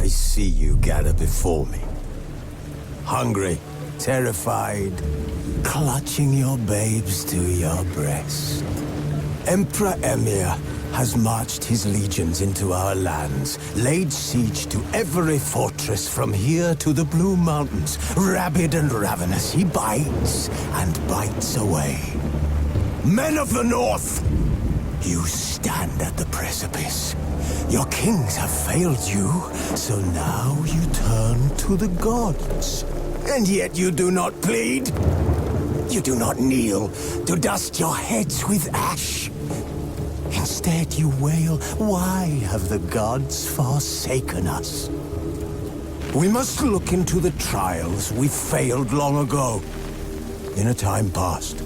I see you gather before me. Hungry, terrified, clutching your babes to your breast. Emperor Emir has marched his legions into our lands, laid siege to every fortress from here to the Blue Mountains. Rabid and ravenous, he bites and bites away. Men of the North, you stand at the precipice. Your kings have failed you, so now you turn to the gods. And yet you do not plead. You do not kneel to dust your heads with ash. Instead you wail, why have the gods forsaken us? We must look into the trials we failed long ago. In a time past,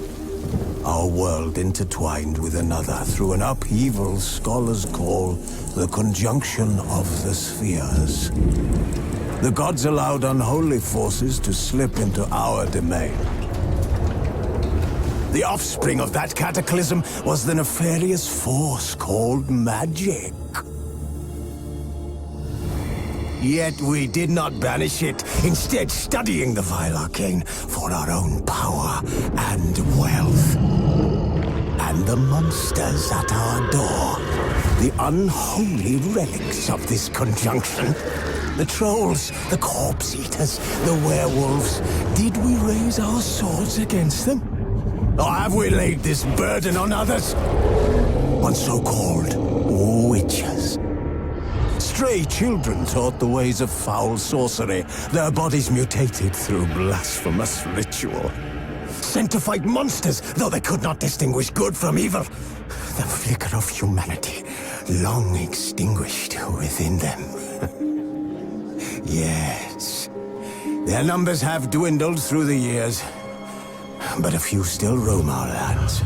our world intertwined with another through an upheaval scholars call the conjunction of the spheres. The gods allowed unholy forces to slip into our domain. The offspring of that cataclysm was the nefarious force called magic. Yet we did not banish it, instead studying the vile arcane for our own power and wealth. And the monsters at our door, the unholy relics of this conjunction. The trolls, the corpse eaters, the werewolves. Did we raise our swords against them? Or have we laid this burden on others? On so-called witches. Stray children taught the ways of foul sorcery, their bodies mutated through blasphemous ritual. Sent to fight monsters, though they could not distinguish good from evil. The flicker of humanity, long extinguished within them. Yes, their numbers have dwindled through the years, but a few still roam our lands,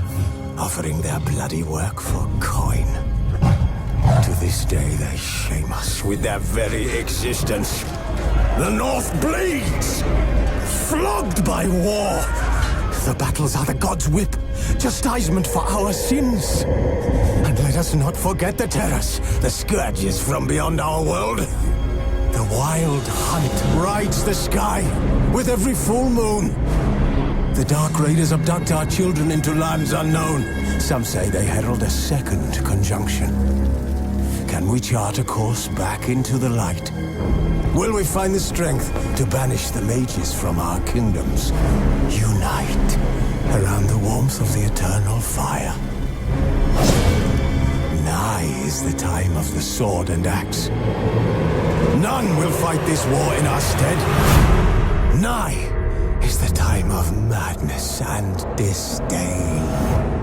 offering their bloody work for coin. To this day, they shame us with their very existence. The North bleeds, flogged by war. The battles are the gods' whip, chastisement for our sins. And let us not forget the terrors, the scourges from beyond our world. The Wild Hunt rides the sky with every full moon. The Dark Raiders abduct our children into lands unknown. Some say they herald a second conjunction. Can we chart a course back into the light? Will we find the strength to banish the mages from our kingdoms? Unite around the warmth of the eternal fire. Nigh is the time of the sword and axe. None will fight this war in our stead. Nigh is the time of madness and disdain.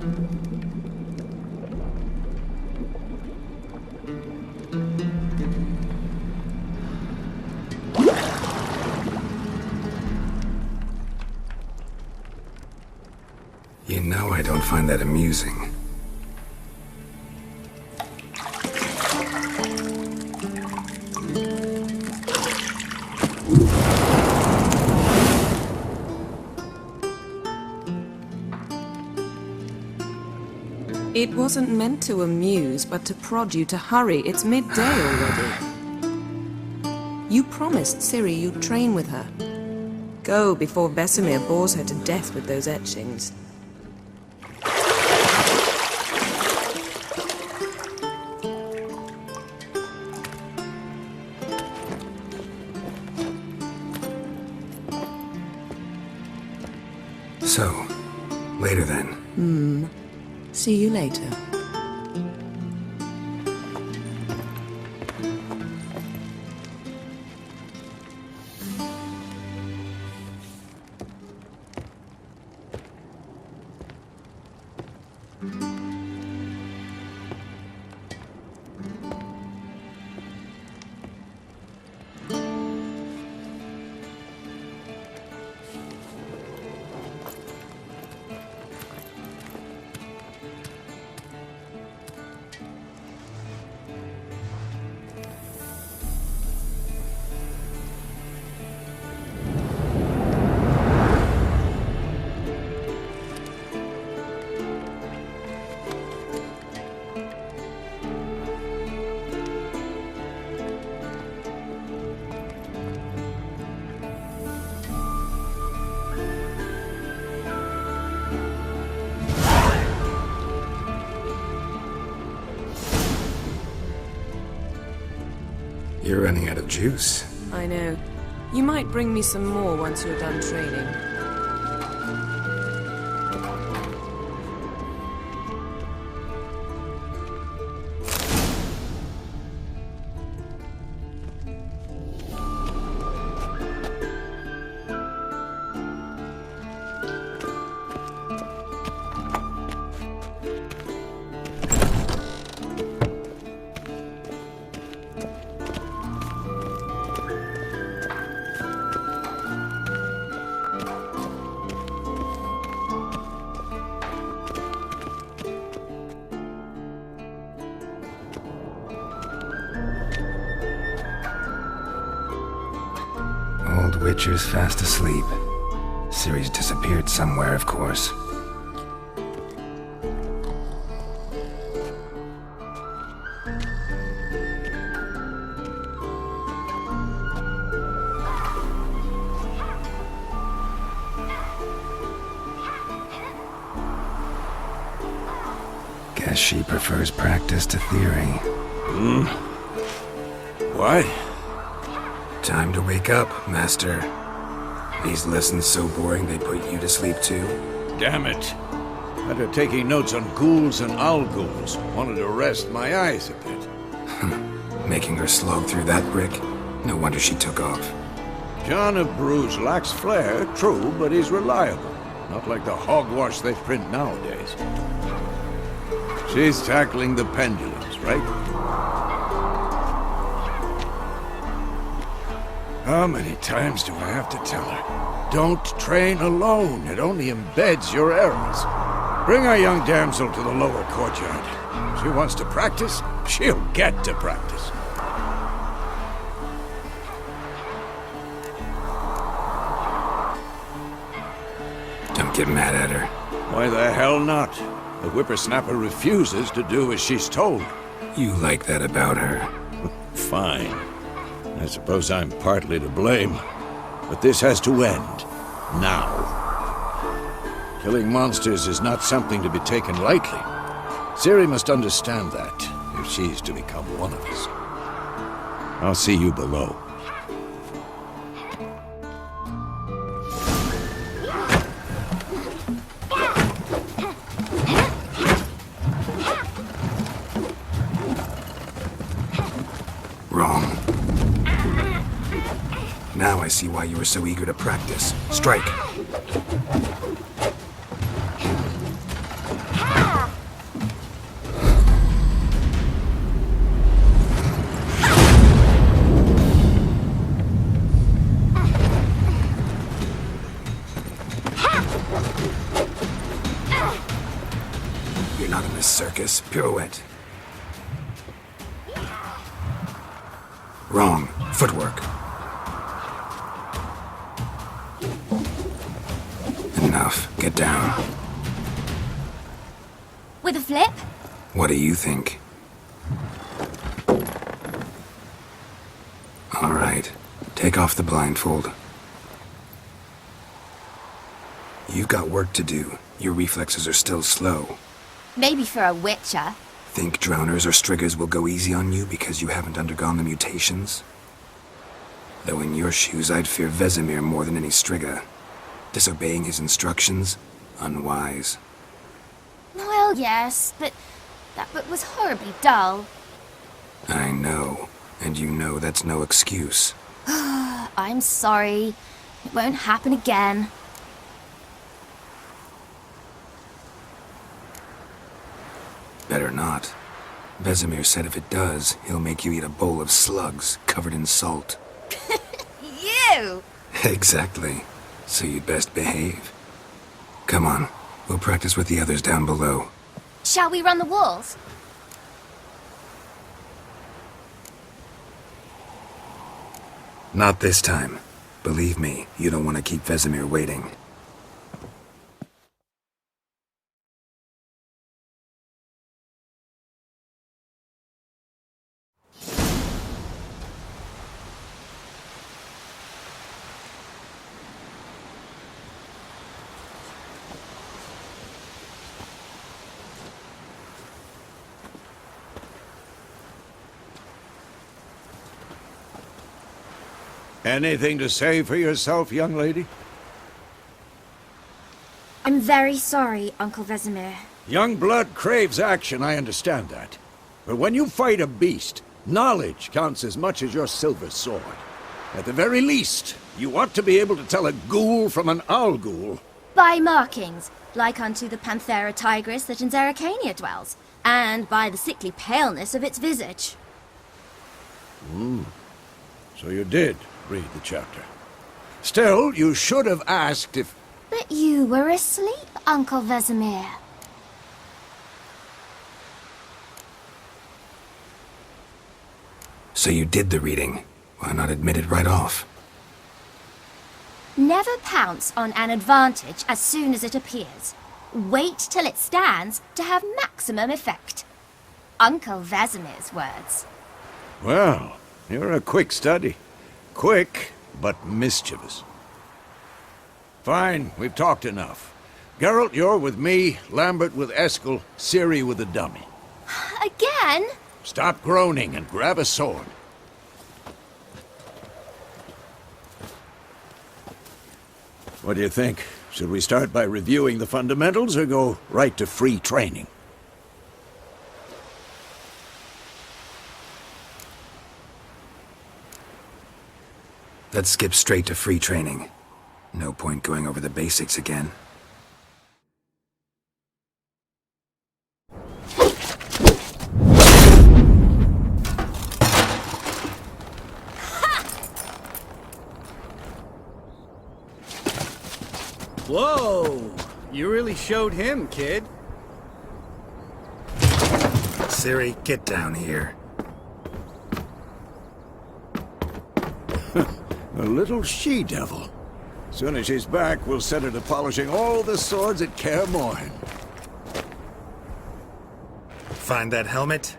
You know I don't find that amusing. It wasn't meant to amuse, but to prod you to hurry. It's midday already. You promised Ciri you'd train with her. Go before Vesemir bores her to death with those etchings. So, later then. See you later. You're running out of juice. I know. You might bring me some more once you're done training. Old Witcher's fast asleep. Ciri's disappeared somewhere, of course. Guess she prefers practice to theory. What? Time to wake up, Master. These lessons so boring they put you to sleep too? Damn it. After taking notes on ghouls and owl ghouls, wanted to rest my eyes a bit. Making her slog through that brick? No wonder she took off. John of Bruges lacks flair, true, but he's reliable. Not like the hogwash they print nowadays. She's tackling the pendulums, right? How many times do I have to tell her? Don't train alone. It only embeds your errors. Bring our young damsel to the lower courtyard. She wants to practice, she'll get to practice. Don't get mad at her. Why the hell not? The whippersnapper refuses to do as she's told. You like that about her. Fine. I suppose I'm partly to blame, but this has to end. Now. Killing monsters is not something to be taken lightly. Ciri must understand that, if she's to become one of us. I'll see you below. Wrong. Now I see why you were so eager to practice. Strike. You're not in this circus. Pirouette. Wrong. Footwork. Enough. Get down. With a flip? What do you think? All right. Take off the blindfold. You've got work to do. Your reflexes are still slow. Maybe for a Witcher. Think drowners or striggers will go easy on you because you haven't undergone the mutations? Though in your shoes, I'd fear Vesemir more than any strigger. Disobeying his instructions? Unwise. Well, yes, but that book was horribly dull. I know. And you know that's no excuse. I'm sorry. It won't happen again. Better not. Vesemir said if it does, he'll make you eat a bowl of slugs covered in salt. You! Exactly. So you'd best behave. Come on. We'll practice with the others down below. Shall we run the walls? Not this time. Believe me, you don't want to keep Vesemir waiting. Anything to say for yourself, young lady? I'm very sorry, Uncle Vesemir. Young blood craves action, I understand that. But when you fight a beast, knowledge counts as much as your silver sword. At the very least, you ought to be able to tell a ghoul from an owl ghoul. By markings, like unto the Panthera tigris that in Zeracania dwells, and by the sickly paleness of its visage. So you did read the chapter. Still, you should have asked if... But you were asleep, Uncle Vesemir. So you did the reading. Why not admit it right off? Never pounce on an advantage as soon as it appears. Wait till it stands to have maximum effect. Uncle Vesemir's words. Well, you're a quick study. Quick, but mischievous. Fine, we've talked enough. Geralt, you're with me, Lambert with Eskel, Ciri with the dummy. Again? Stop groaning and grab a sword. What do you think? Should we start by reviewing the fundamentals or go right to free training? Let's skip straight to free training. No point going over the basics again. Whoa! You really showed him, kid. Ciri, get down here. A little she-devil. Soon as she's back, we'll set her to polishing all the swords at Kaer Morhen. Find that helmet?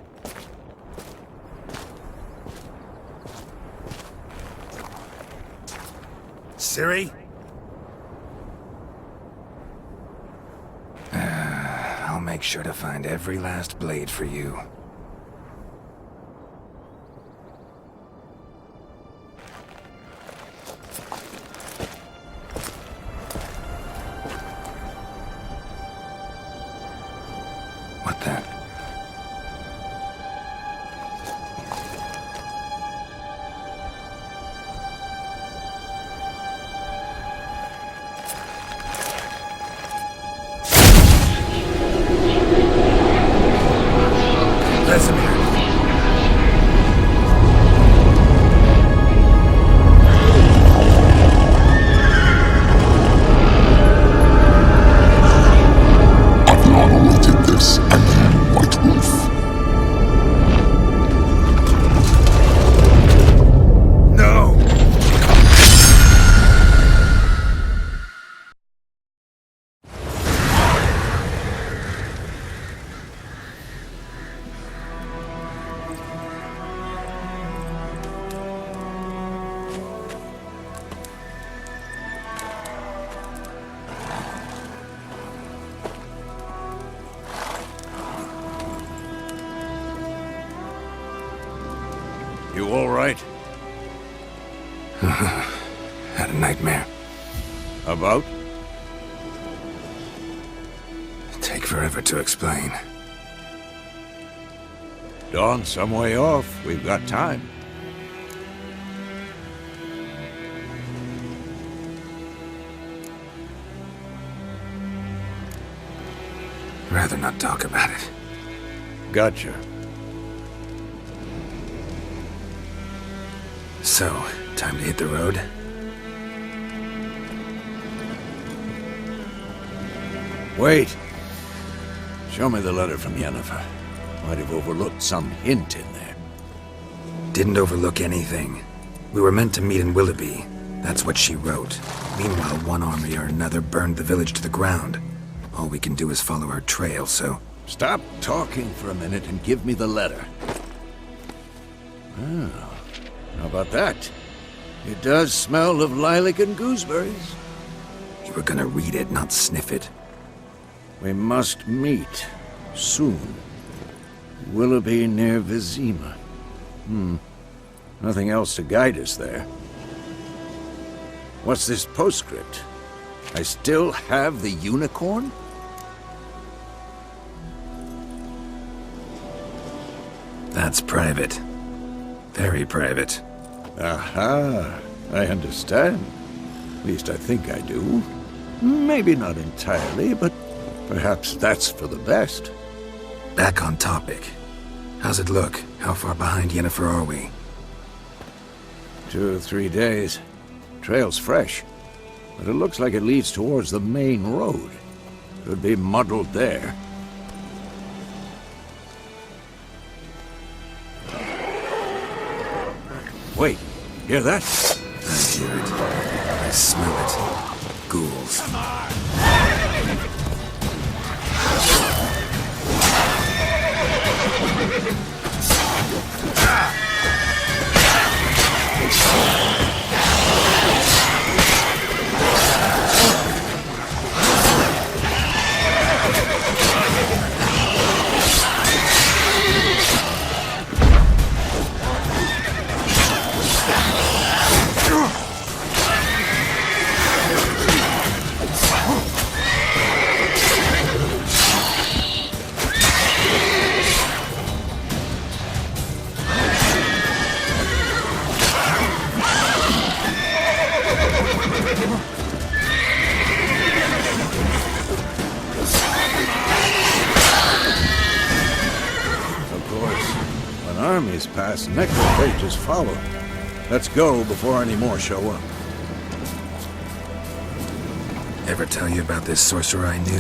Ciri? I'll make sure to find every last blade for you. What the? I've long awaited this, and You all right? Had a nightmare. About? Take forever to explain. Dawn's some way off. We've got time. Rather not talk about it. Gotcha. So, time to hit the road? Wait. Show me the letter from Yennefer. Might have overlooked some hint in there. Didn't overlook anything. We were meant to meet in Willoughby. That's what she wrote. Meanwhile, one army or another burned the village to the ground. All we can do is follow her trail, so... Stop talking for a minute and give me the letter. Oh, how about that? It does smell of lilac and gooseberries. You were gonna read it, not sniff it. We must meet. Soon. Willoughby near Vizima. Nothing else to guide us there. What's this postscript? I still have the unicorn? That's private. Very private. Aha, I understand. At least I think I do. Maybe not entirely, but perhaps that's for the best. Back on topic. How's it look? How far behind Yennefer are we? 2 or 3 days. Trail's fresh, but it looks like it leads towards the main road. Could be muddled there. Wait, hear that? I hear it. I smell it. Ghouls. Armies pass, necrophages follow. Let's go before any more show up. Ever tell you about this sorcerer I knew?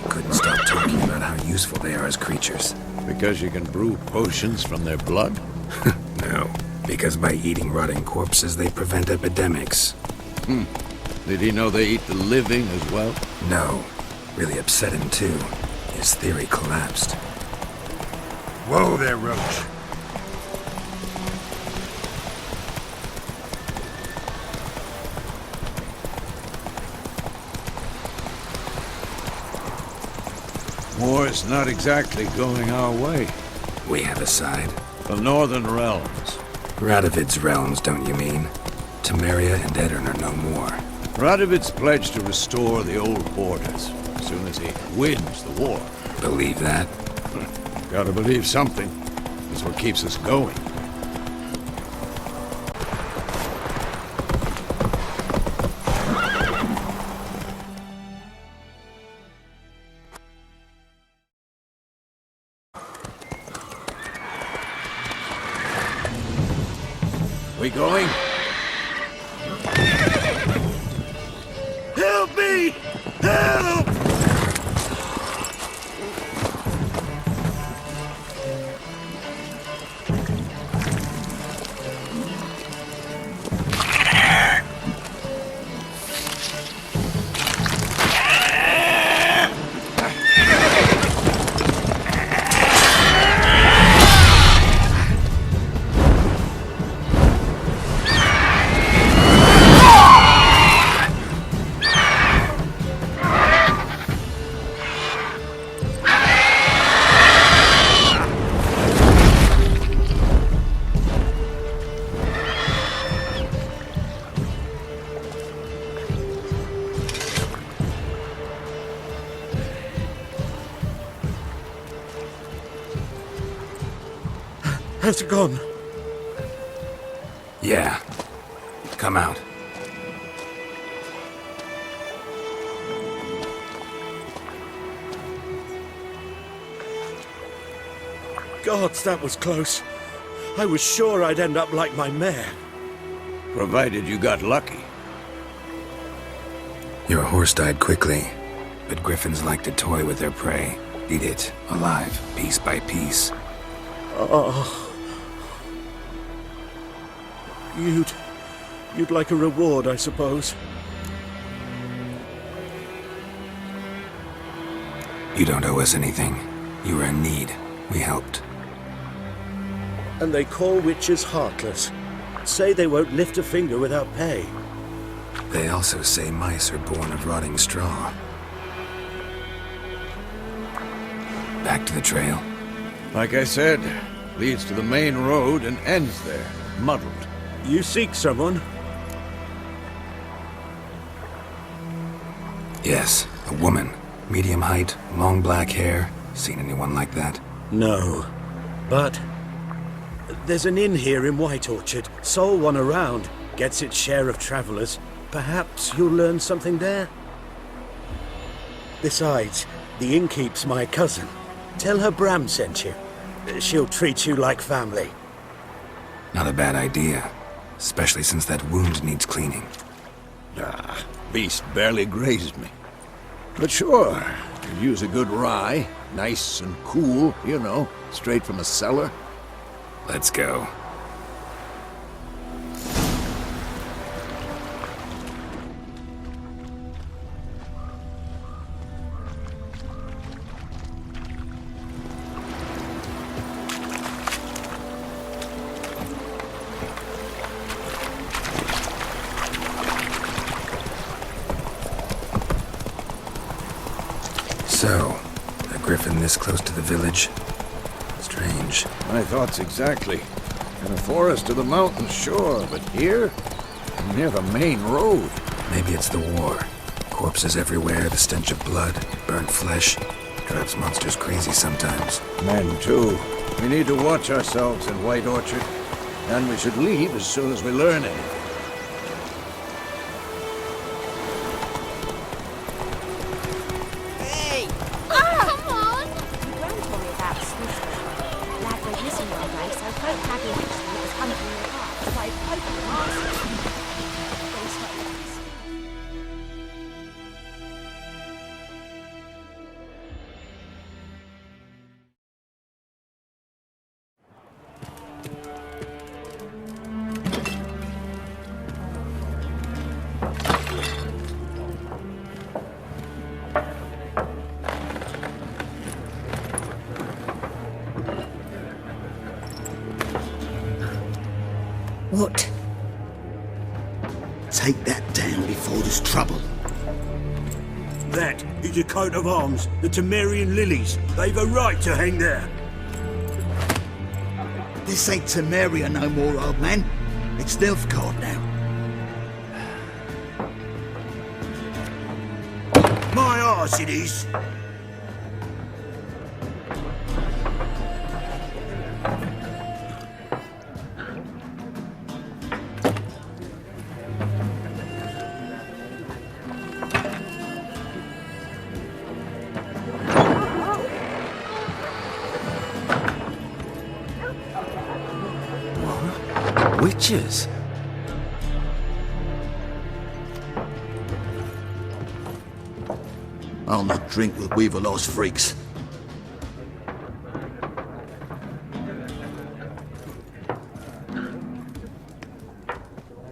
Couldn't stop talking about how useful they are as creatures. Because you can brew potions from their blood? No, because by eating rotting corpses, they prevent epidemics. Did he know they eat the living as well? No. Really upset him, too. His theory collapsed. Whoa there, Roach. War's not exactly going our way. We have a side. The Northern Realms. Radovid's realms, don't you mean? Temeria and Edirn are no more. Radovid's pledged to restore the old borders as soon as he wins the war. Believe that? Gotta believe something. That's what keeps us going. We going? Help me! Help! How's it gone? Yeah. Come out. Gods, that was close. I was sure I'd end up like my mare. Provided you got lucky. Your horse died quickly, but griffins like to toy with their prey. Eat it, alive, piece by piece. Oh. You'd like a reward, I suppose. You don't owe us anything. You were in need. We helped. And they call witches heartless. Say they won't lift a finger without pay. They also say mice are born of rotting straw. Back to the trail. Like I said, leads to the main road and ends there, muddled. You seek someone? Yes, a woman. Medium height, long black hair. Seen anyone like that? No. But there's an inn here in White Orchard. Sole one around. Gets its share of travelers. Perhaps you'll learn something there? Besides, the innkeep's my cousin. Tell her Bram sent you. She'll treat you like family. Not a bad idea. Especially since that wound needs cleaning. Ah, beast barely grazed me. But sure, could use a good rye. Nice and cool, you know, straight from a cellar. Let's go. So, a griffin this close to the village? Strange. My thoughts exactly. In a forest or the mountains, sure, but here? Near the main road. Maybe it's the war. Corpses everywhere, the stench of blood, burnt flesh. Drives monsters crazy sometimes. Men, too. We need to watch ourselves in White Orchard. And we should leave as soon as we learn anything. What? Take that down before there's trouble. That is a coat of arms, the Temerian lilies. They've a right to hang there. This ain't Temeria no more, old man. It's Nilfgaard now. My arse it is. Witches? I'll not drink with Weaverlaw's freaks.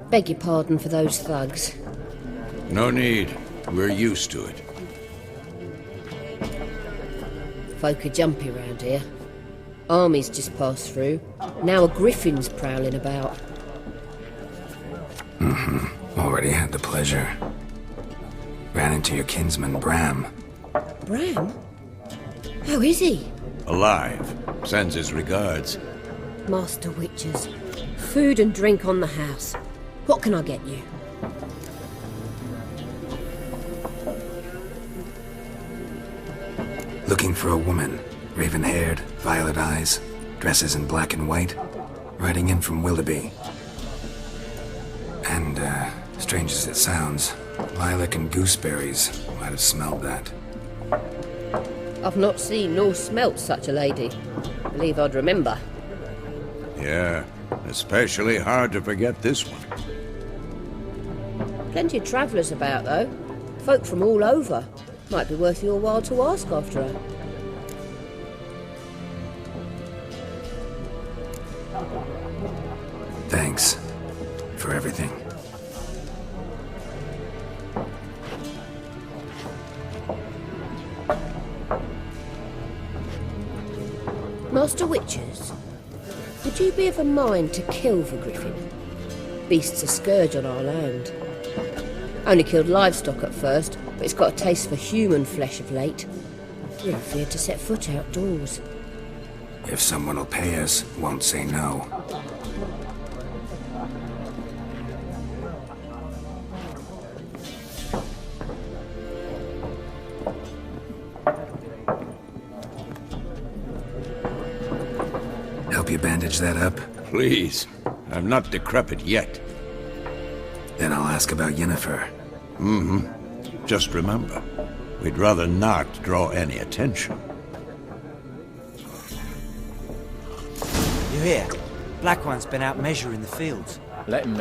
Beg your pardon for those thugs. No need. We're used to it. Folk are jumpy round here. Armies just passed through. Now a griffin's prowling about. Already had the pleasure. Ran into your kinsman, Bram. Bram? How is he? Alive. Sends his regards. Master Witchers. Food and drink on the house. What can I get you? Looking for a woman. Raven-haired, violet eyes. Dresses in black and white, riding in from Willoughby. And, strange as it sounds, lilac and gooseberries might have smelled that. I've not seen nor smelt such a lady. Believe I'd remember. Yeah, especially hard to forget this one. Plenty of travellers about, though. Folk from all over. Might be worth your while to ask after her. Thanks for everything. Master Witchers, would you be of a mind to kill the griffin? Beast's a scourge on our land. Only killed livestock at first, but it's got a taste for human flesh of late. Really feared to set foot outdoors. If someone will pay us, won't say no. Help you bandage that up? Please. I'm not decrepit yet. Then I'll ask about Yennefer. Just remember, we'd rather not draw any attention. You hear? Black One's been out measuring the fields. Let him